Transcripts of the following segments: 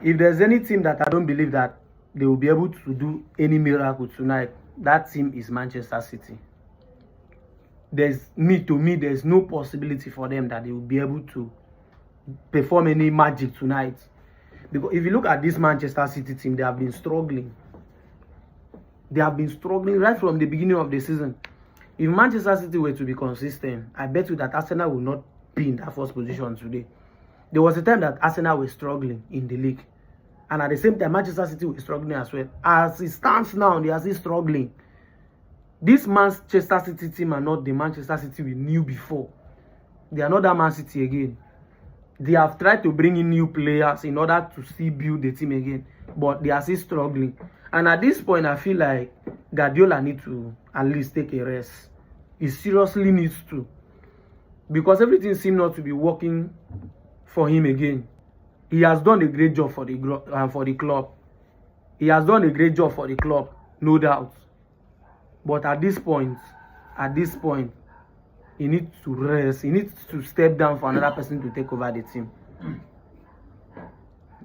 If there's any team that I don't believe that they will be able to do any miracle tonight, that team is Manchester City. There's no possibility for them that they will be able to perform any magic tonight. Because if you look at this Manchester City team, they have been struggling. They have been struggling right from the beginning of the season. If Manchester City were to be consistent, I bet you that Arsenal will not be in that first position today. There was a time that Arsenal were struggling in the league. And at the same time, Manchester City were struggling as well. As it stands now, they are still struggling. This Manchester City team are not the Manchester City we knew before. They are not that Man City again. They have tried to bring in new players in order to still build the team again. But they are still struggling. And at this point, I feel like Guardiola needs to at least take a rest. He seriously needs to. Because everything seems not to be working for him again. He has done a great job for the club. He has done a great job for the club, no doubt. But at this point, he needs to rest. He needs to step down for another person to take over the team.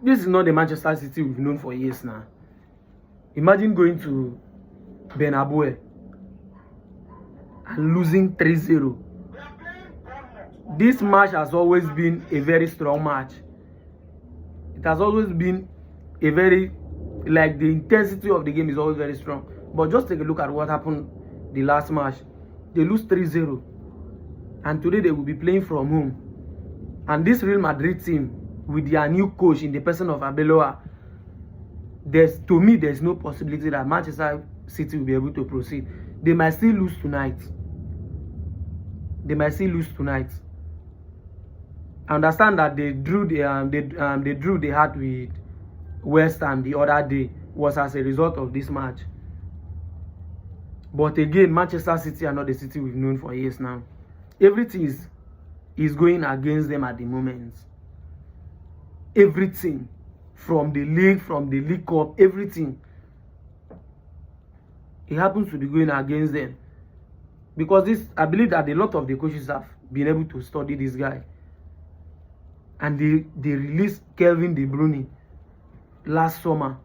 This is not the Manchester City we've known for years now. Imagine going to Bernabeu and losing 3-0. This match has always been a very strong match. It has always been a very, like, the intensity of the game is always very strong. But just take a look at what happened the last match. They lose 3-0. And today they will be playing from home. And this Real Madrid team, with their new coach in the person of Arbeloa, to me, there's no possibility that Manchester City will be able to proceed. They might still lose tonight. I understand that they drew the heart with West Ham the other day was as a result of this match. But again, Manchester City are not the City we've known for years now. Everything is going against them at the moment. Everything. From the League Cup, everything. It happens to be going against them. Because I believe that a lot of the coaches have been able to study this guy. And they released Kevin De Bruyne last summer.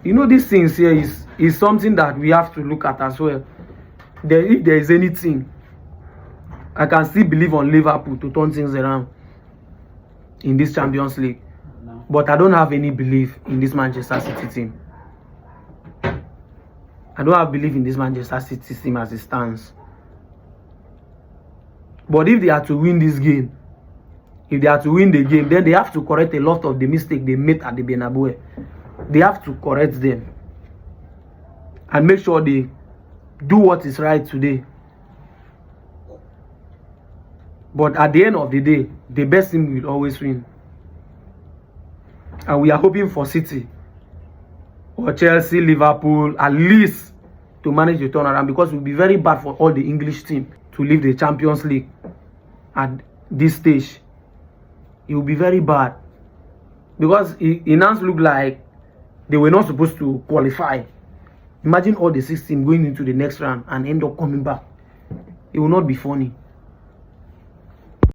You know, these things here is something that we have to look at as well. If there is anything, I can still believe on Liverpool to turn things around in this Champions League. No. But I don't have any belief in this Manchester City team. I don't have belief in this Manchester City team as it stands. But if they are to win this game, if they are to win the game, then they have to correct a lot of the mistakes they made at the Bernabeu. They have to correct them. And make sure they do what is right today. But at the end of the day, the best team will always win. And we are hoping for City or Chelsea, Liverpool, at least to manage the turnaround, because it will be very bad for all the English team to leave the Champions League at this stage. It will be very bad, because it now look like they were not supposed to qualify. Imagine all the 6 teams going into the next round and end up coming back. It will not be funny.